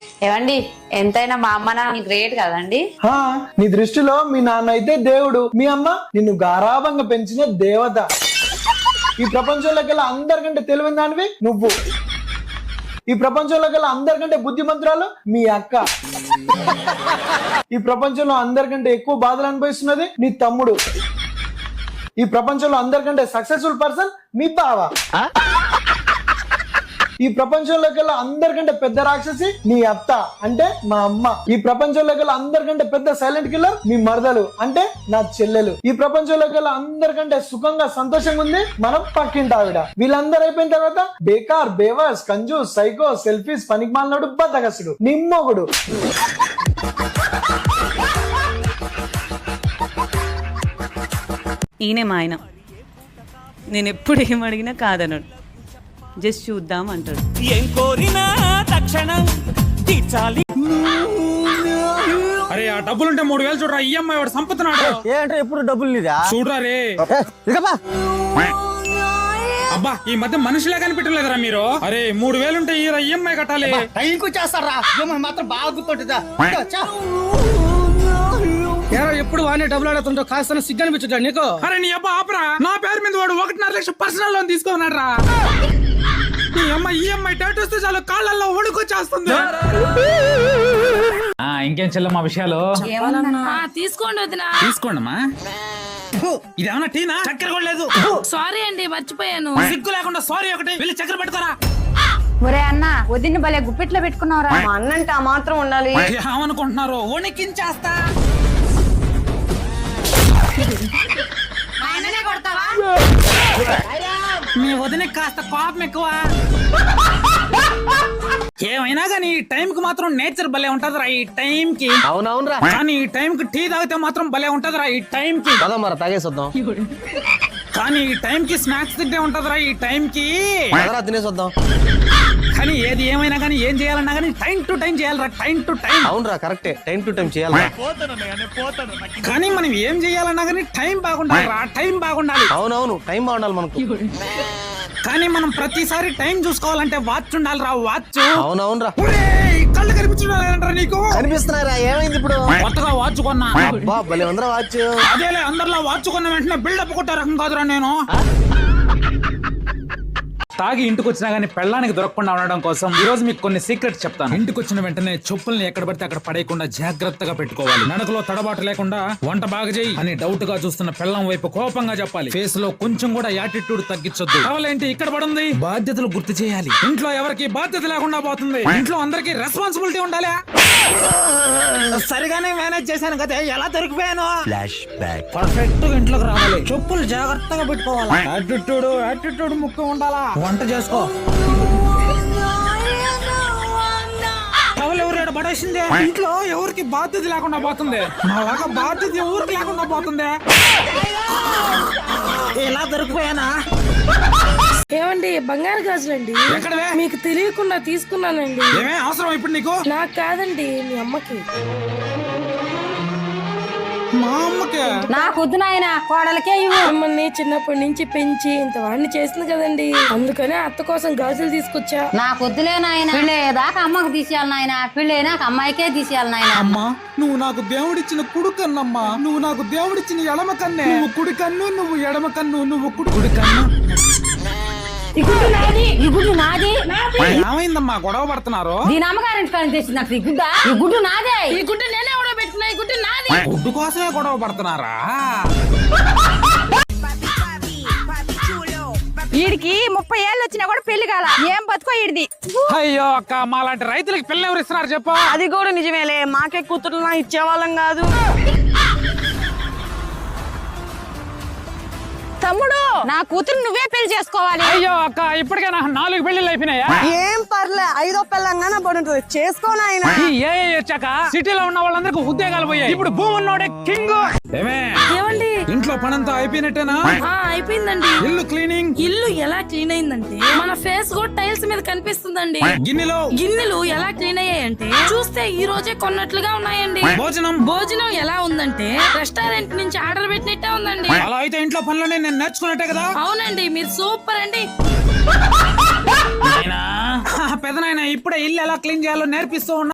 ఏవండి ఎంతైనా మా అమ్మ నాన్న గ్రేట్ కదండి. నీ దృష్టిలో మీ నాన్న అయితే దేవుడు, మీ అమ్మ నిన్ను గారాభంగా పెంచిన దేవత. ఈ ప్రపంచంలోకి అందరికంటే తెలివైన దానివి నువ్వు. ఈ ప్రపంచంలోకి అందరికంటే బుద్ధిమంతురాలు మీ అక్క. ఈ ప్రపంచంలో అందరికంటే ఎక్కువ బాధలు అనుభవిస్తున్నది నీ తమ్ముడు. ఈ ప్రపంచంలో అందరికంటే సక్సెస్ఫుల్ పర్సన్ మీ బావ. ఈ ప్రపంచంలోకి అందరికంటే పెద్ద రాక్షసి నీ అత్త అంటే మా అమ్మ. ఈ ప్రపంచంలోకి అందరికంటే పెద్ద సైలెంట్ కిల్లర్ మీ మరదలు అంటే నా చెల్లెలు. ఈ ప్రపంచంలోకి అందరికంటే సుఖంగా సంతోషంగా ఉంది మనం పక్కింటి ఆవిడ. వీళ్ళందరూ అయిపోయిన తర్వాత బేకార్, బేవర్స్, కంజూస్, సైకో, సెల్ఫీస్, పనికిమాలినోడు, బద్దగసుడు నిమ్మొగుడు. ఈయనే మా ఆయన. నేను ఎప్పుడు ఏం అడిగినా కాదన్నాడు. జస్ట్ చూద్దాం అంటాడు. ఏం కోరినా తక్షణం తీర్చాలి. అరే ఆ డబ్బులుంటే 3000 చూడరా, ఈఎంఐ వాడు సంపుతున్నాడు. ఏంటో ఎప్పుడు డబ్బులు నీదా చూడరా రే. అబ్బా ఈ మధ్య మనుషులే కనిపెట్టలేదురా మీరు. అరే 3000 ఉంటే ఈఎంఐ కట్టాలి. టైంకు చేస్తారా మాత్రం బాగా గుర్తుంటుందా? ఎప్పుడు వానే డబ్బులు ఆడుతుంటో కాస్త సిగ్గు అనిపించుతా నీకు. అరే నీ అబ్బా ఆపరా. నా పేరు మీద వాడు 1.5 లక్ష పర్సనల్ లోన్ తీసుకున్నాడు రా. నీ అమ్మ ఈఎంఐ డేట్ వస్తే చాలు కాళ్ళల్లో వణుకొచ్చేస్తుంది. ఇంకేం చెల్లమ్మా విషయాలు? తీసుకోండి వదినా. తీసుకోండమ్మా. ఇదేమన్నా టీనా? చక్కెర కూడా లేదు. సారీ అండి మర్చిపోయాను. సిగ్గు లేకుండా సారీ ఒకటి వెళ్ళి చక్కెర పెడతారా? ఒరే అన్న వదిన్ని భలే గుప్పిట్లో పెట్టుకున్నావురా. మా అన్నంటే ఆ మాత్రం ఉండాలి. ఏమనుకుంటున్నారు? వణికించేస్తా. మీ వదిన కాస్త కోపం ఎక్కువ. ఏమైనా కానీ ఈ టైం కి మాత్రం నేచర్ భలే ఉంటదిరా. ఈ టైం కి అవునవునరా. కానీ ఈ టైం కి టీ తాగితే మాత్రం భలే ఉంటదిరా. ఈ టైం కి మరి తాగేసొద్దాం. కానీ ఈ టైం కి స్నాక్స్ తింటే ఉంటదిరా. ఈ టైం కి తినేసొద్దాం. కానీ ఏది ఏమైనా కానీ ఏం చేయాలన్నా కానీ టైం టు టైం చేయాలరా. Time to time. అవునరా కరెక్టే. టైం టు టైం చేయాలి. కానీ మనం ఏం చేయాలన్నా కానీ టైం బాగుండాలి. టైం బాగుండాలి. అవునవును టైం బాగుండాలి మనకు. కానీ మనం ప్రతిసారి టైం చూసుకోవాలంటే వాచ్ ఉండాలి రా. వాచ్. అవునవునరా. కళ్ళు కనిపించడం నీకు కనిపిస్తున్నారా? ఏమైంది ఇప్పుడు? కొత్తగా వాచ్ కొన్నా. భలే ఉందరా వాచ్. అదేలే అందరిలో వాచ్ కొన్న వెంటనే బిల్డప్ కొట్టే రకం కాదురా నేను. తాగి ఇంటికి వచ్చినా గానీ పెళ్ళానికి దొరకకుండా ఉండడం కోసం ఈ రోజు మీకు కొన్ని సీక్రెట్స్ చెప్తాను. ఇంటికి వచ్చిన వెంటనే చెప్పుల్ని ఎక్కడ పడితే అక్కడ పడేయకుండా జాగ్రత్తగా పెట్టుకోవాలి. నడకలో తడబాటు లేకుండా వంట బాగా చేయి అని డౌట్ గా చూస్తున్న పెళ్ళం వైపు కోపంగా చెప్పాలి. ఫేస్ లో కొంచెం కూడా యాటిట్యూడ్ తగ్గించొద్దు. కావాలేంటి ఇక్కడ పడుంది. బాధ్యతలు గుర్తు చేయాలి. ఇంట్లో ఎవరికి బాధ్యత లేకుండా పోతుంది. ఇంట్లో అందరికి రెస్పాన్సిబిలిటీ ఉండాలి. సరిగానే మేనేజ్ చేశాను కదా, ఎలా దొరికిపోయాను? పర్ఫెక్ట్ గా ఇంట్లోకి రావాలి. చెప్పులు జాగ్రత్తగా పెట్టుకోవాలి. యాటిట్యూడ్ ముఖ్యం ఉండాలా. వంట చేసుకో. టవల్ ఎవరు పడేసిందే? ఇంట్లో ఎవరికి బాధ్యత లేకుండా పోతుంది. నాలాగా బాధ్యత ఎవరికి లేకుండా పోతుంది. ఎలా దొరికిపోయానా? ఏమండి బంగారు గాజులండి. ఎక్కడవే? మీకు తెలియకుండా తీసుకున్నానండి. ఏమే అవసరం ఇప్పుడు నీకు? నాకు కాదండి మీ అమ్మకి. మా అమ్మకే? నాకొద్దు నాయన, కోడలకే ఇవ్వు. అమ్మని చిన్నప్పటి నుంచి పెంచి ఇంత వాడిని చేసింది కదండి, అందుకనే అత్త కోసం గాజులు తీసుకొచ్చా. నాకొద్దులే నాయన. పెళ్ళేదాకా అమ్మకు తీసేయాలి నాయన. పెళ్ళైనాక అమ్మాయికే తీసేయాలి నాయన. అమ్మా నువ్వు నాకు దేవుడిచ్చిన కుడు కన్నమ్మా. నువ్వు నాకు దేవుడిచ్చిన ఎడమ కన్నే. నువ్వు కుడి కన్ను, నువ్వు ఎడమ కన్ను. నువ్వు కుడి కన్ను. ఈ గుడ్డు నాది. ఏమైందమ్మా గొడవ పడుతున్నారు? దీని అమ్మగారింటి కానీ తెచ్చింది ఈ గుడ్డ. ఈ గుడ్డు నాదే. ఈ గుడ్డ నేనే కూడా పెట్టినా. ఈ గుడ్డ నాది. గుడ్డు కోసమే గొడవ పడుతున్నారా? వీడికి 30 ఏళ్ళు వచ్చినా కూడా పెళ్లి కాల. ఏం బతుకో ఈడిది. అయ్యో అక్క, మాలాంటి రైతులకి పిల్ల ఎవరు ఇస్తున్నారు చెప్పు? అది కూడా నిజమేలే, మాకే కూతురులా ఇచ్చేవాళ్ళం కాదు. తమ్ముడు నా కూతురు నువ్వే పెళ్లి చేసుకోవాలి. అయ్యో అక్క, ఇప్పటికే నా 4 పెళ్లిళ్ళు అయిపోయినాయా? ఏం పర్లే, 5వ పెళ్ళంగానే పడుంటది, చేసుకోనాయన. ఏ వచ్చాక సిటీలో ఉన్న వాళ్ళందరికీ ఉద్యోగాలు పోయాయి. ఇప్పుడు భూమి ఉన్నోడే కింగ్. ఏమండి ఇంట్లో పనంతా అయిపోయినట్టేనా? అయిపోయిందండి. ఇల్లు క్లీనింగ్. ఇల్లు ఎలా క్లీన్ అయిందంటే మన ఫేస్ కూడా టైల్స్ మీద కనిపిస్తుందండి. గిన్నెలు ఎలా క్లీన్ అయ్యాయంటే చూస్తే ఈ రోజే కొన్నట్లుగా ఉన్నాయండి. భోజనం ఎలా ఉందంటే రెస్టారెంట్ నుంచి ఆర్డర్ పెట్టినట్టే ఉందండి. అలా అయితే ఇంట్లో పనులనే నేను నేర్చుకున్నట్టే కదా. అవునండి, మీరు సూపర్ అండి. పెదనాయన ఇప్పుడే ఇల్లు ఎలా క్లీన్ చేయాలో నేర్పిస్తూ ఉన్నా.